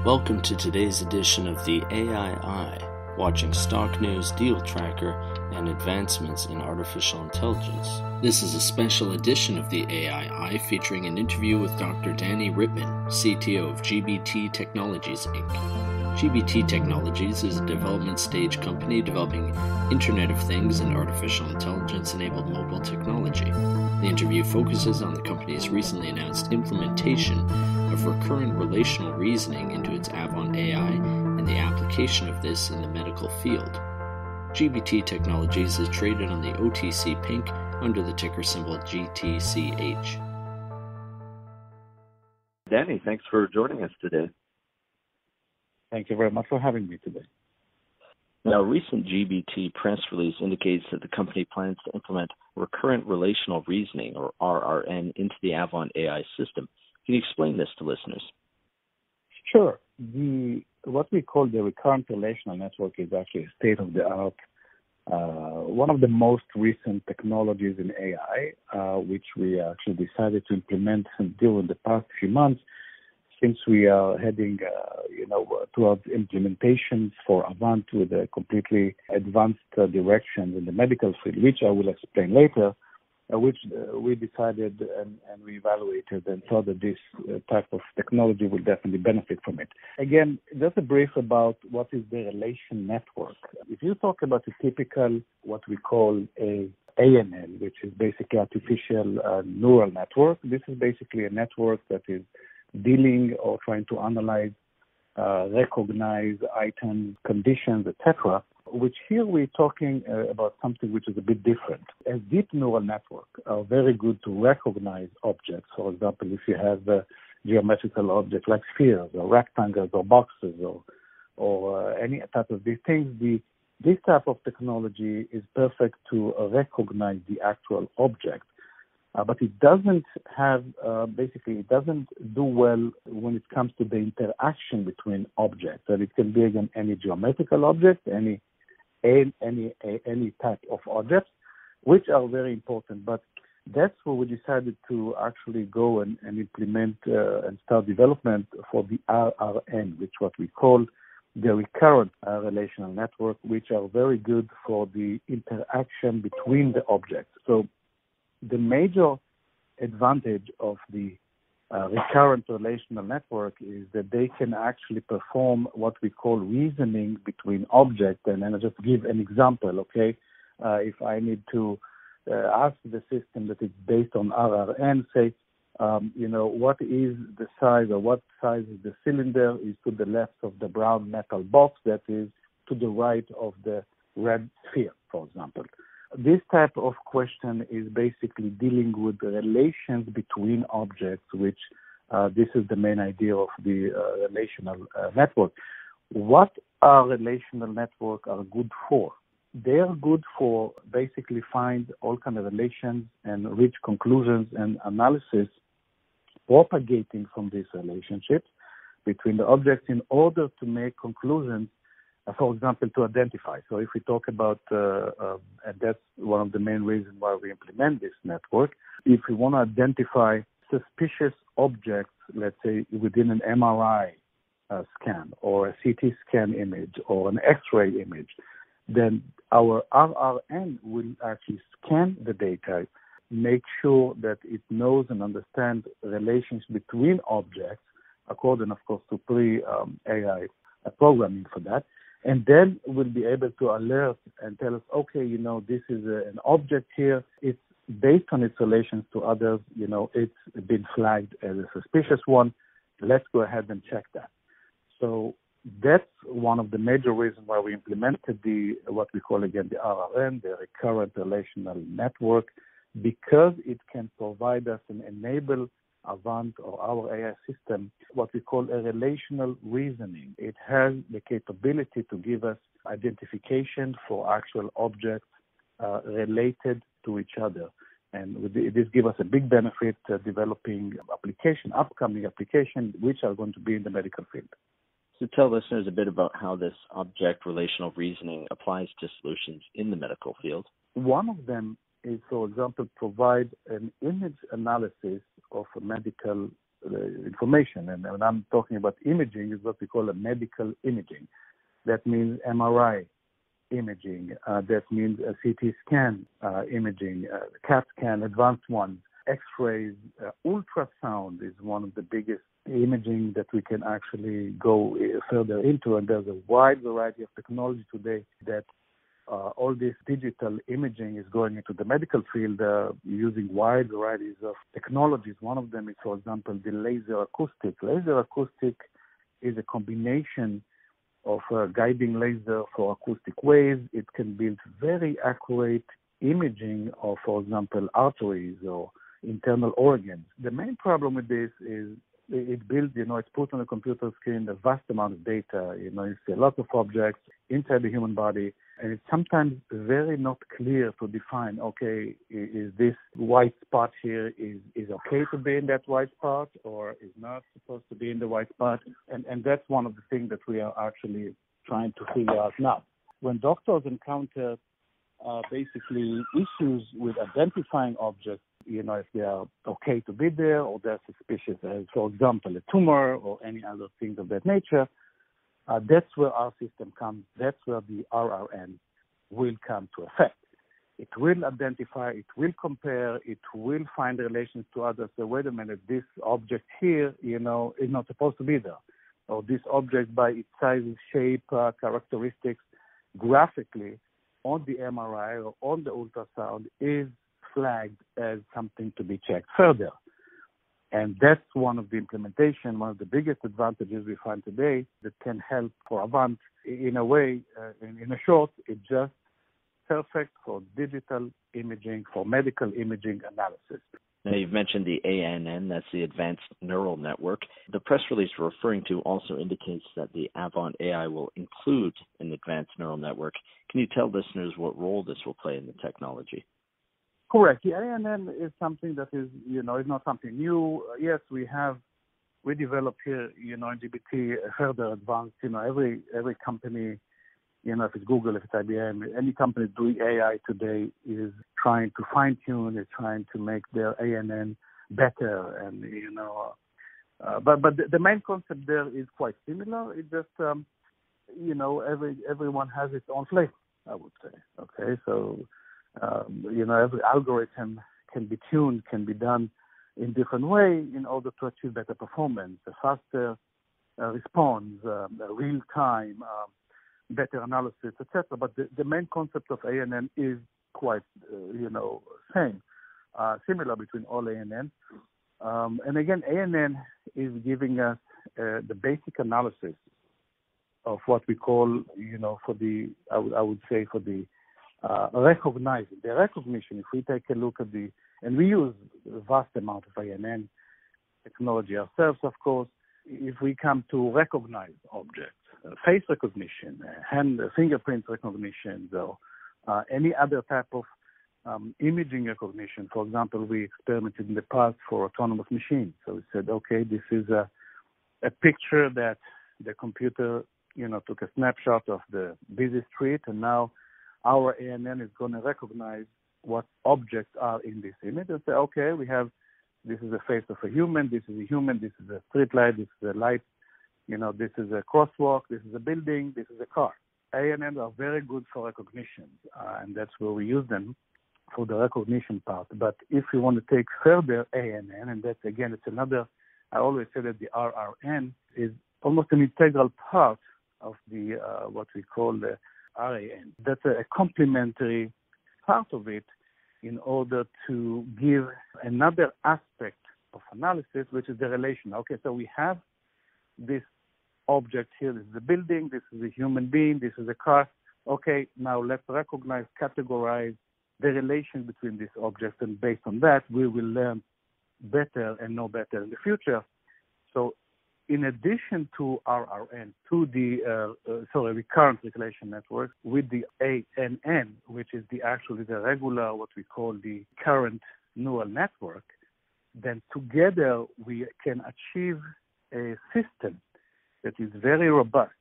Welcome to today's edition of the AI Eye, watching stock news, deal tracker, and advancements in artificial intelligence. This is a special edition of the AI Eye featuring an interview with Dr. Danny Rittman, CTO of GBT Technologies Inc. GBT Technologies is a development stage company developing Internet of Things and artificial intelligence-enabled mobile technology. The interview focuses on the company's recently announced implementation of recurrent relational reasoning into its Avant AI and the application of this in the medical field. GBT Technologies is traded on the OTC PINK under the ticker symbol GTCH. Danny, thanks for joining us today. Thank you very much for having me today. Now, a recent GBT press release indicates that the company plans to implement recurrent relational reasoning, or RRN, into the Avant AI system. Can you explain this to listeners? Sure. What we call the recurrent relational network is actually state-of-the-art, one of the most recent technologies in AI, which we actually decided to implement during the past few months, since we are heading, towards implementations for Avant with a completely advanced direction in the medical field, which I will explain later, which we decided and we evaluated and thought that this type of technology will definitely benefit from it. Again, just a brief about what is the relation network. If you talk about a typical, what we call a ANN, which is basically artificial neural network, this is basically a network that is dealing or trying to analyze, recognize items, conditions, etc., which here we're talking about something which is a bit different. A deep neural network are very good to recognize objects. For example, if you have a geometrical object like spheres or rectangles or boxes or any type of these things, this type of technology is perfect to recognize the actual object. But it doesn't have, it doesn't do well when it comes to the interaction between objects. And it can be, again, any geometrical object, any type of objects, which are very important. But that's where we decided to actually go and implement and start development for the RRN, which what we call the recurrent relational network, which are very good for the interaction between the objects. So the major advantage of the recurrent relational network is that they can actually perform what we call reasoning between objects. And then I'll just give an example, okay? If I need to ask the system that is based on RRN, say, what is the size or what size is the cylinder is to the left of the brown metal box that is to the right of the red sphere, for example. This type of question is basically dealing with the relations between objects, which this is the main idea of the relational network. What are relational networks are good for? They are good for basically find all kind of relations and reach conclusions and analysis propagating from these relationships between the objects in order to make conclusions. For example, to identify. So if we talk about, and that's one of the main reasons why we implement this network, if we want to identify suspicious objects, let's say within an MRI scan or a CT scan image or an X-ray image, then our RRN will actually scan the data, make sure that it knows and understands relations between objects, according, of course, to pre-AI programming for that. And then we'll be able to alert and tell us, okay, this is an object here. It's based on its relations to others. It's been flagged as a suspicious one. Let's go ahead and check that. So that's one of the major reasons why we implemented what we call, again, the RRN, the recurrent relational network, because it can provide us and enable Avant or our AI system, what we call a relational reasoning. It has the capability to give us identification for actual objects related to each other. And this gives us a big benefit developing upcoming applications, which are going to be in the medical field. So tell listeners a bit about how this object relational reasoning applies to solutions in the medical field. One of them is, for example, provide an image analysis of a medical information. And when I'm talking about imaging, it's what we call a medical imaging. That means MRI imaging. That means a CT scan imaging, CAT scan, advanced ones, X-rays, ultrasound is one of the biggest imaging that we can actually go further into. And there's a wide variety of technology today that all this digital imaging is going into the medical field using wide varieties of technologies. One of them is, for example, the laser acoustic. Laser acoustic is a combination of guiding laser for acoustic waves. It can build very accurate imaging of, for example, arteries or internal organs. The main problem with this is it builds, it's put on a computer screen a vast amount of data. You see a lot of objects inside the human body, and it's sometimes very not clear to define, okay, is this white spot here is okay to be in that white spot or is not supposed to be in the white spot? And that's one of the things that we are actually trying to figure out now. When doctors encounter basically issues with identifying objects, if they are okay to be there or they're suspicious as, for example, a tumor or any other things of that nature, that's where our system comes. That's where the RRN will come to effect. It will identify, it will compare, it will find relations to others. So wait a minute, this object here, is not supposed to be there. Or this object by its size, shape, characteristics, graphically on the MRI or on the ultrasound is flagged as something to be checked further. And that's one of the implementation, one of the biggest advantages we find today that can help for Avant in a way, in a short, it's just perfect for digital imaging, for medical imaging analysis. Now, you've mentioned the ANN, that's the Advanced Neural Network. The press release you're referring to also indicates that the Avant AI will include an Advanced Neural Network. Can you tell listeners what role this will play in the technology? Correct. The ANN is something that is, is not something new. Yes, we developed here, in GBT further advanced. Every company, if it's Google, if it's IBM, any company doing AI today is trying to fine tune, is trying to make their ANN better, and but the main concept there is quite similar. It just everyone has its own flavor, I would say. Okay, so. Every algorithm can be tuned, can be done in different way in order to achieve better performance, a faster response, real time, better analysis, etc. But the main concept of ANN is quite, same, similar between all ANN. And again, ANN is giving us the basic analysis of what we call, for the, I would say for the recognizing the recognition. If we take a look at and we use a vast amount of ANN technology ourselves, of course. If we come to recognize objects, face recognition, fingerprint recognition, or any other type of imaging recognition. For example, we experimented in the past for autonomous machines. So we said, okay, this is a picture that the computer, took a snapshot of the busy street, and now our ANN is going to recognize what objects are in this image and say, okay, this is the face of a human, this is a human, this is a street light, this is a light, this is a crosswalk, this is a building, this is a car. ANN are very good for recognition, and that's where we use them for the recognition part. But if you want to take further ANN, and that's, again, it's another, I always say that the RRN is almost an integral part of the what we call the RAN. That's a complementary part of it in order to give another aspect of analysis, which is the relational. Okay, so we have this object here. This is a building. This is a human being. This is a car. Okay, now let's recognize, categorize the relation between these objects, and based on that, we will learn better and know better in the future. So in addition to RRN, to the recurrent relation network, with the ANN, which is the regular, what we call the current neural network, then together we can achieve a system that is very robust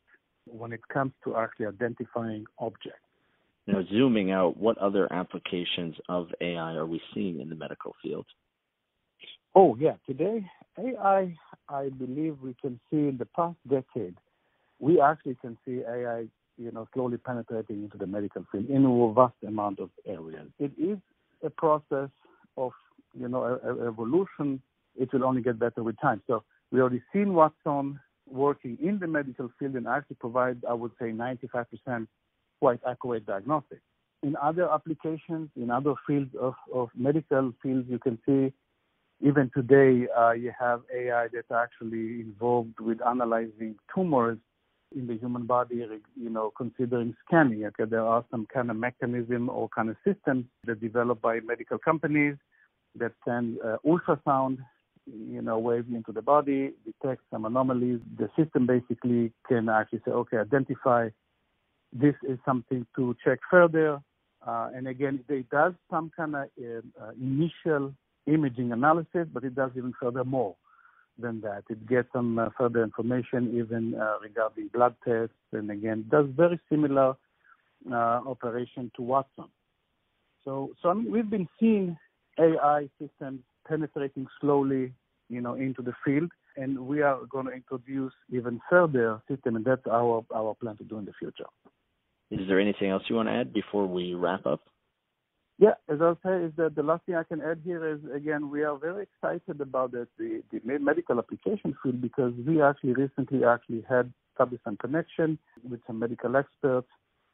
when it comes to actually identifying objects. Now, zooming out, what other applications of AI are we seeing in the medical field? Oh, yeah. Today, AI, I believe we can see in the past decade, we actually can see AI, slowly penetrating into the medical field in a vast amount of areas. It is a process of, evolution. It will only get better with time. So we already seen Watson working in the medical field and actually provide, I would say, 95% quite accurate diagnostics. In other applications, in other fields of medical fields, you can see even today you have AI that's actually involved with analyzing tumors in the human body, considering scanning. Okay, there are some kind of mechanism or kind of systems that developed by medical companies that send ultrasound, waves into the body, detect some anomalies. The system basically can actually say, okay, identify this is something to check further. And again, it does some kind of initial imaging analysis, but it does even further more than that. It gets some further information even regarding blood tests, and again, does very similar operation to Watson. So we've been seeing AI systems penetrating slowly, into the field, and we are going to introduce even further system, and that's our plan to do in the future. Is there anything else you want to add before we wrap up? Yeah, as I'll say, is that the last thing I can add here is, again, we are very excited about the medical application field, because we actually recently had established some connection with some medical experts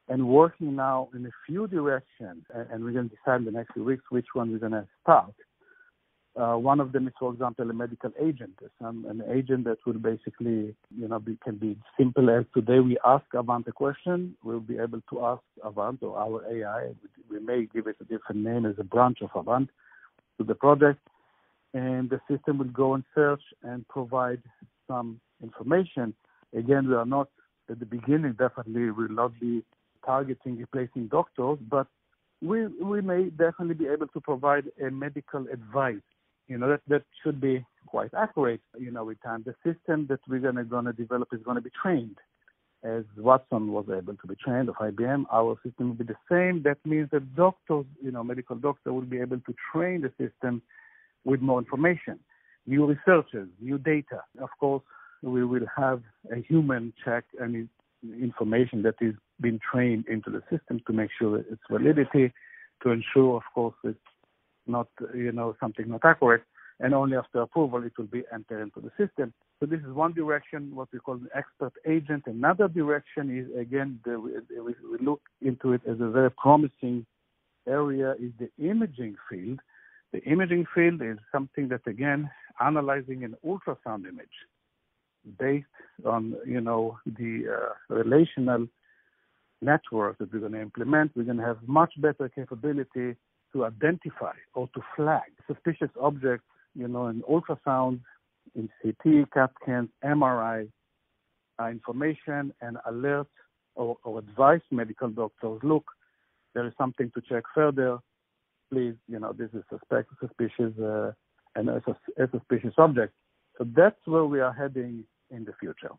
and working now in a few directions, and we're going to decide in the next few weeks which one we're going to start. One of them is, for example, a medical agent, an agent that will basically, can be simple as today we ask Avant a question, we'll be able to ask Avant or our AI, we may give it a different name as a branch of Avant to the project, and the system will go and search and provide some information. Again, we are not, at the beginning, definitely will not be targeting replacing doctors, but we may definitely be able to provide a medical advice. That should be quite accurate, with time. The system that we're going to develop is going to be trained as Watson was able to be trained of IBM. Our system will be the same. That means that doctors, medical doctor will be able to train the system with more information, new researchers, new data. Of course, we will have a human check any information that is being trained into the system to make sure that its validity, to ensure, of course, it's not, something not accurate, and only after approval it will be entered into the system. So this is one direction, what we call an expert agent. Another direction is, again, we look into it as a very promising area, is the imaging field. The imaging field is something that, again, analyzing an ultrasound image based on, the relational network that we're going to implement. We're going to have much better capability to identify or to flag suspicious objects, in ultrasound, in CT, CAT scans, MRI, information, and alert or advise medical doctors, look, there is something to check further. Please, this is suspicious and a suspicious object. So that's where we are heading in the future.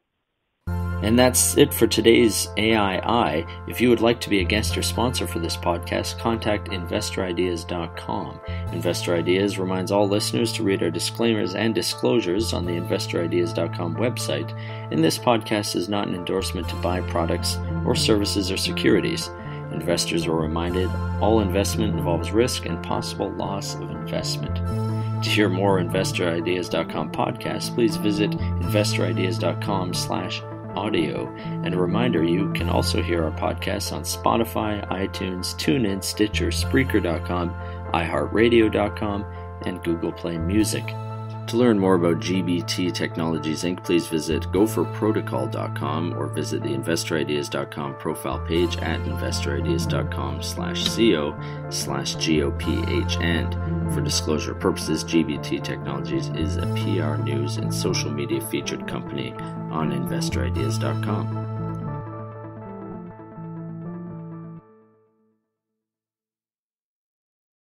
And that's it for today's AI. If you would like to be a guest or sponsor for this podcast, contact InvestorIdeas.com. Investor Ideas reminds all listeners to read our disclaimers and disclosures on the InvestorIdeas.com website, and this podcast is not an endorsement to buy products or services or securities. Investors are reminded all investment involves risk and possible loss of investment. To hear more InvestorIdeas.com podcasts, please visit InvestorIdeas.com/audio. And a reminder, you can also hear our podcasts on Spotify, iTunes, TuneIn, Stitcher, Spreaker.com, iHeartRadio.com, and Google Play Music. To learn more about GBT Technologies Inc., please visit gopherprotocol.com or visit the InvestorIdeas.com profile page at InvestorIdeas.com/co/GOPH. And for disclosure purposes, GBT Technologies is a PR news and social media featured company on InvestorIdeas.com.